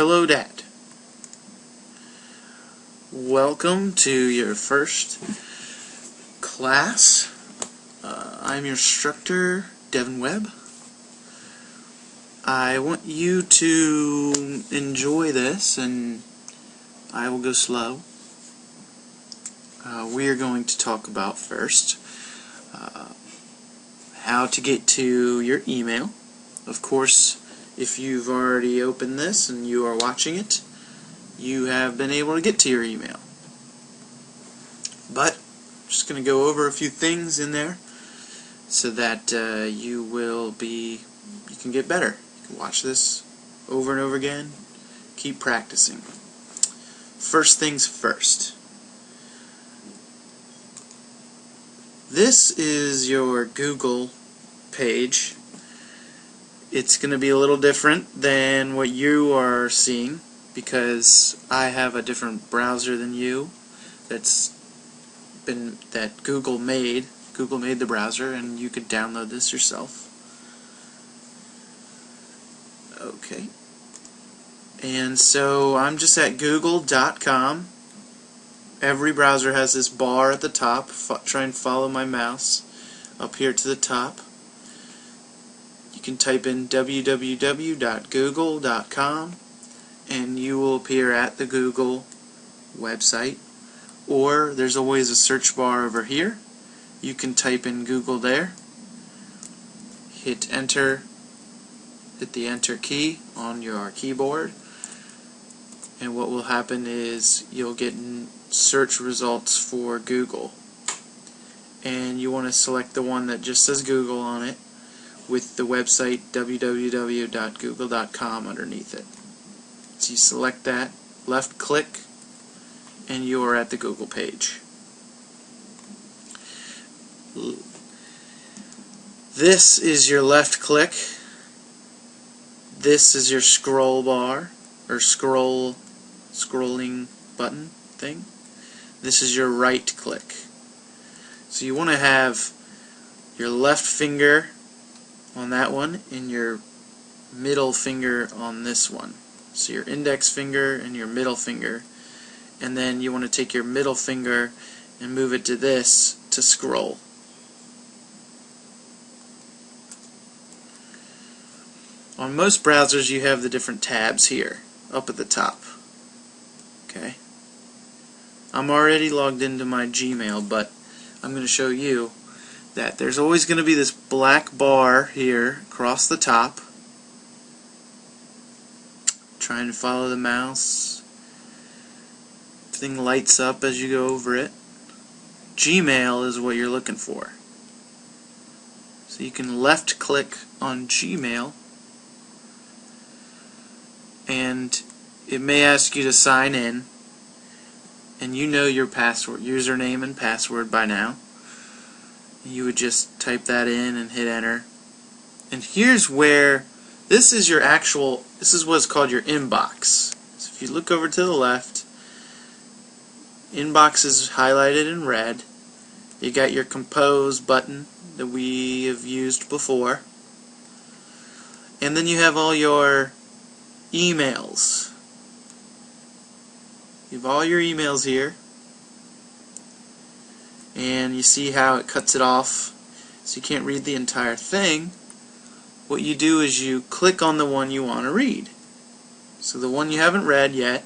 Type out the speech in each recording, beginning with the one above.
Hello, Dad. Welcome to your first class. I'm your instructor, Devin Webb. I want you to enjoy this, and I will go slow. We are going to talk about first how to get to your email. Of course, if you've already opened this and you are watching it, you have been able to get to your email. But I'm just going to go over a few things in there so that you can get better. You can watch this over and over again. Keep practicing. First things first. This is your Google page. It's going to be a little different than what you are seeing because I have a different browser than you that Google made. Google made the browser, and you could download this yourself. Okay. And so I'm just at google.com. Every browser has this bar at the top. Try and follow my mouse up here to the top. You can type in www.google.com and you will appear at the Google website. Or there's always a search bar over here. You can type in Google there. Hit enter. Hit the enter key on your keyboard. And what will happen is you'll get search results for Google. And you want to select the one that just says Google on it with the website www.google.com underneath it. So you select that, left click, and you are at the Google page. This is your left click. This is your scroll bar or scrolling button thing. This is your right click. So you want to have your left finger on that one and your middle finger on this one. So your index finger and your middle finger, and then you want to take your middle finger and move it to this to scroll. On most browsers you have the different tabs here up at the top. Okay. I'm already logged into my Gmail, but I'm going to show you that there's always going to be this black bar here across the top. Trying to follow the mouse. Everything lights up as you go over it. Gmail is what you're looking for. So you can left click on Gmail, and it may ask you to sign in, and you know your password, username and password by now. You would just type that in and hit enter. And here's where this is what's called your inbox. So if you look over to the left, inbox is highlighted in red. You got your compose button that we have used before. And then you have all your emails. You have all your emails here, and you see how it cuts it off so you can't read the entire thing. What you do is you click on the one you want to read. So the one you haven't read yet,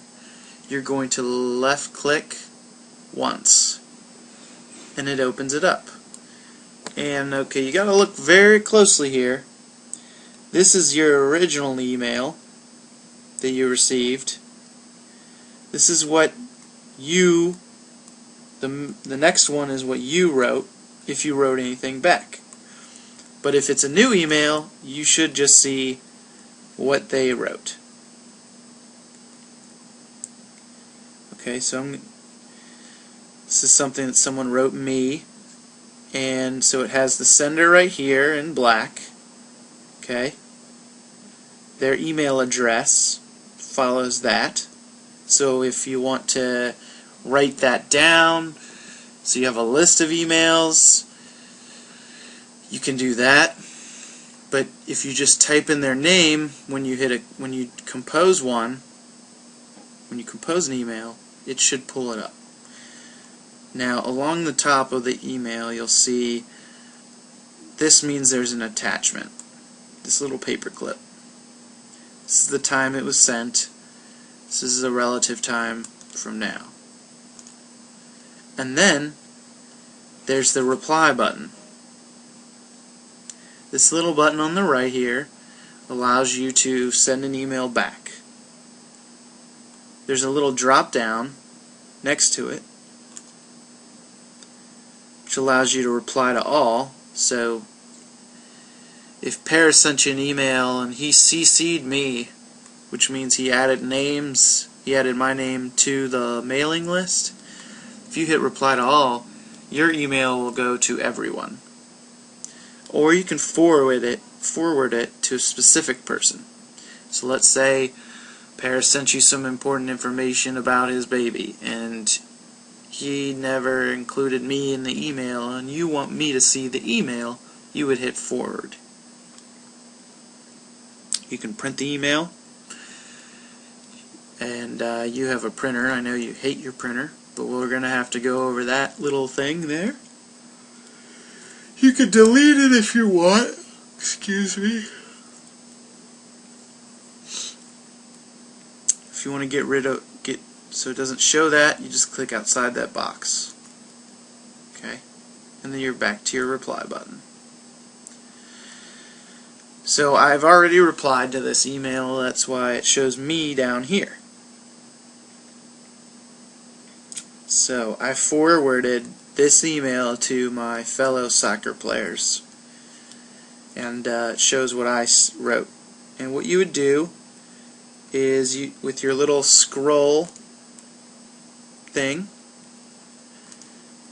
you're going to left click once and it opens it up. And okay, you got to look very closely here. This is your original email that you received. This is what the next one is what you wrote, if you wrote anything back. But if it's a new email, you should just see what they wrote. Okay, so this is something that someone wrote me, and so it has the sender right here in black. Okay, their email address follows that. So if you want to write that down, so you have a list of emails, you can do that. But if you just type in their name when you compose one, when you compose an email, it should pull it up. Now, along the top of the email, you'll see this means there's an attachment. This little paper clip. This is the time it was sent. This is the relative time from now. And then there's the reply button. This little button on the right here allows you to send an email back. There's a little drop down next to it which allows you to reply to all. So if Paris sent you an email and he CC'd me, which means he added my name to the mailing list, if you hit reply to all, your email will go to everyone. Or you can forward it to a specific person. So let's say Paris sent you some important information about his baby and he never included me in the email and you want me to see the email, you would hit forward. You can print the email, and you have a printer. I know you hate your printer, but we're going to have to go over that little thing there. You can delete it if you want. Excuse me. If you want to get rid of so it doesn't show that, you just click outside that box. Okay? And then you're back to your reply button. So I've already replied to this email, that's why it shows me down here. So I forwarded this email to my fellow soccer players, and it shows what I wrote. And what you would do is, with your little scroll thing,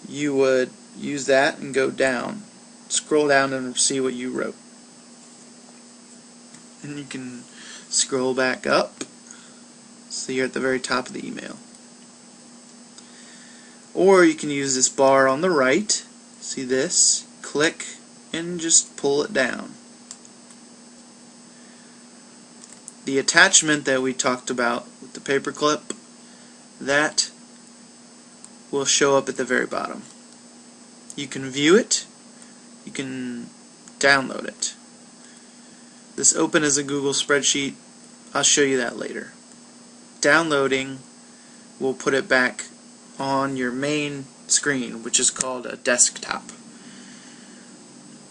you would use that and go down. Scroll down and see what you wrote. And you can scroll back up so you're at the very top of the email. Or you can use this bar on the right, see this, click and just pull it down. The attachment that we talked about with the paperclip, that will show up at the very bottom. You can view it, you can download it. This open as a Google spreadsheet, I'll show you that later. Downloading will put it back on your main screen, which is called a desktop.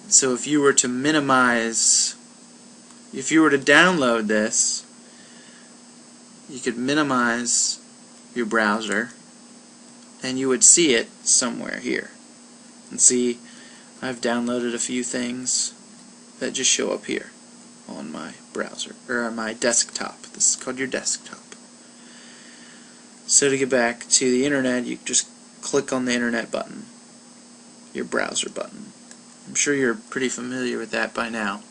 So if you were to download this, you could minimize your browser and you would see it somewhere here. And see, I've downloaded a few things that just show up here on my browser, or on my desktop. This is called your desktop. So to get back to the internet, you just click on the internet button, your browser button. I'm sure you're pretty familiar with that by now.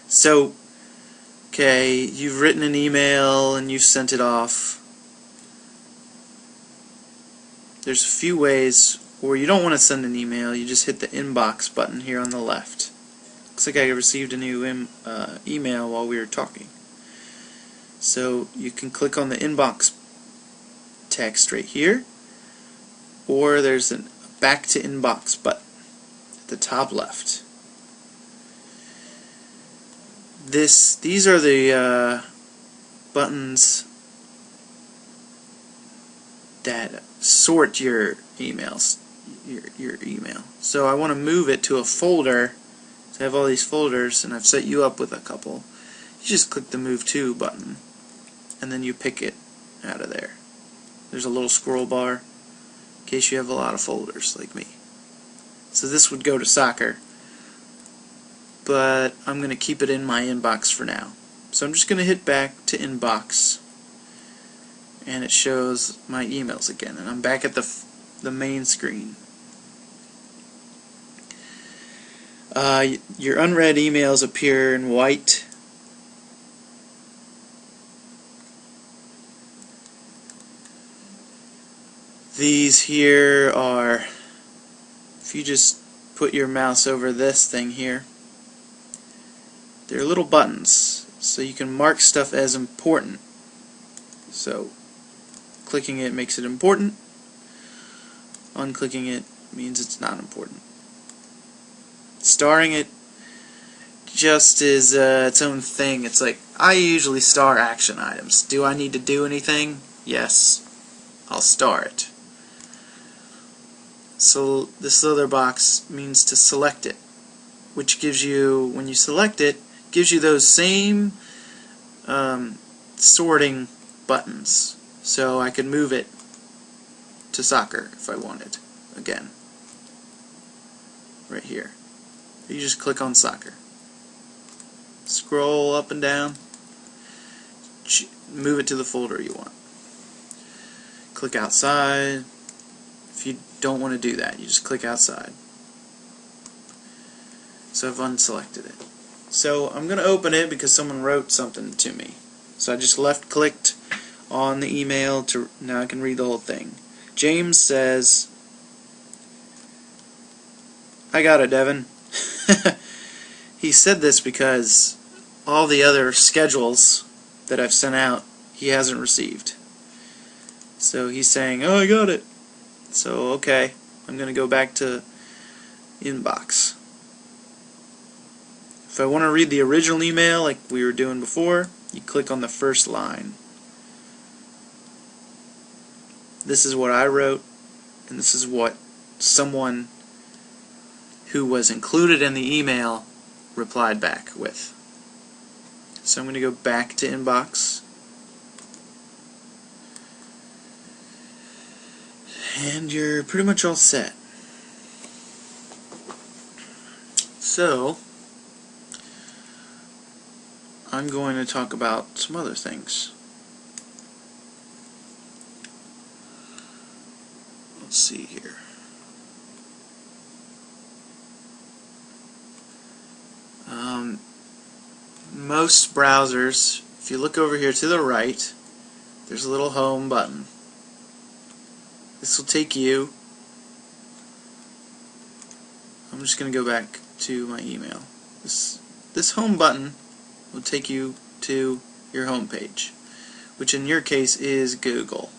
So, okay, you've written an email and you've sent it off. There's a few ways where you don't want to send an email. You just hit the inbox button here on the left. Looks like I received a new email while we were talking. So you can click on the inbox text right here, or there's a back to inbox button at the top left. These are the buttons that sort your emails, your email. So I want to move it to a folder. So I have all these folders, and I've set you up with a couple. You just click the Move To button, and then you pick it out of there. There's a little scroll bar in case you have a lot of folders like me. So this would go to soccer, but I'm going to keep it in my inbox for now. So I'm just going to hit back to inbox, and it shows my emails again, and I'm back at the main screen. Your unread emails appear in white. These here are, if you just put your mouse over this thing here, they're little buttons, so you can mark stuff as important. So clicking it makes it important. Unclicking it means it's not important. Starring it just is its own thing. It's like, I usually star action items. Do I need to do anything? Yes. I'll star it. So this other box means to select it, which gives you, when you select it, gives you those same sorting buttons. So I could move it to soccer if I wanted. Again, right here. You just click on soccer. Scroll up and down. Move it to the folder you want. Click outside. If you don't want to do that, you just click outside. So I've unselected it. So I'm going to open it because someone wrote something to me. So I just left-clicked on the email to now I can read the whole thing. James says, I got it, Devin. He said this because all the other schedules that I've sent out, he hasn't received. So he's saying, oh, I got it. So, okay, I'm going to go back to inbox. If I want to read the original email like we were doing before, you click on the first line. This is what I wrote, and this is what someone who was included in the email replied back with. So I'm going to go back to inbox. And you're pretty much all set. So, I'm going to talk about some other things. Let's see here. Most browsers, if you look over here to the right, there's a little home button. This will take you, I'm just going to go back to my email. This home button will take you to your home page, which in your case is Google.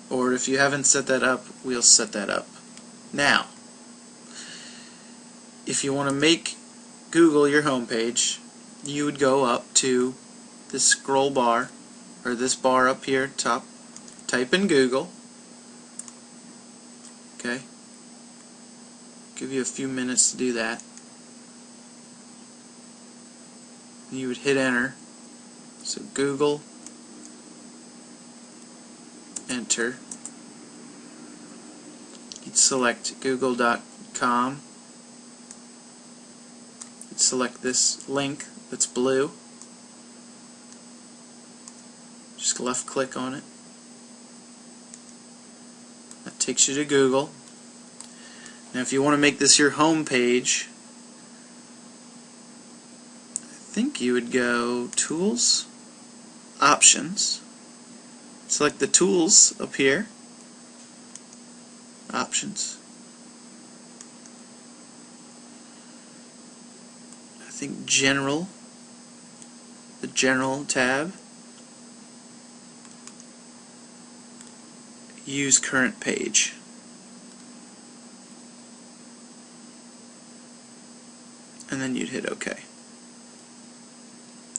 Or if you haven't set that up, we'll set that up. Now, if you want to make Google your home page, you would go up to this scroll bar, or this bar up here top, type in Google. Okay, give you a few minutes to do that. You would hit enter. So Google, enter. You'd select google.com. You'd select this link that's blue. Just left click on it. That takes you to Google. Now if you want to make this your home page, I think you would go Tools, Options, select the tools up here, Options. I think General, the General tab, Use Current Page. And then you'd hit OK.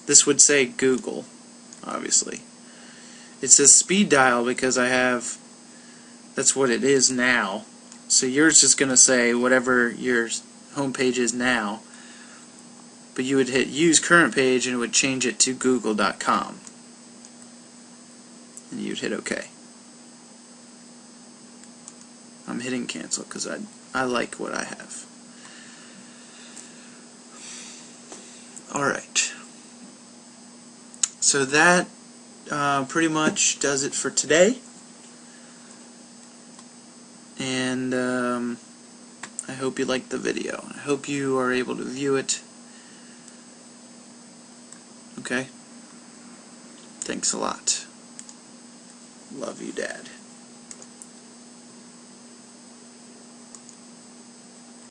This would say Google, obviously. It says speed dial because that's what it is now. So yours is going to say whatever your home page is now. But you would hit use current page and it would change it to google.com. And you'd hit OK. I'm hitting cancel because I like what I have. Alright. So that pretty much does it for today. And I hope you liked the video. I hope you are able to view it. Okay? Thanks a lot. Love you, Dad.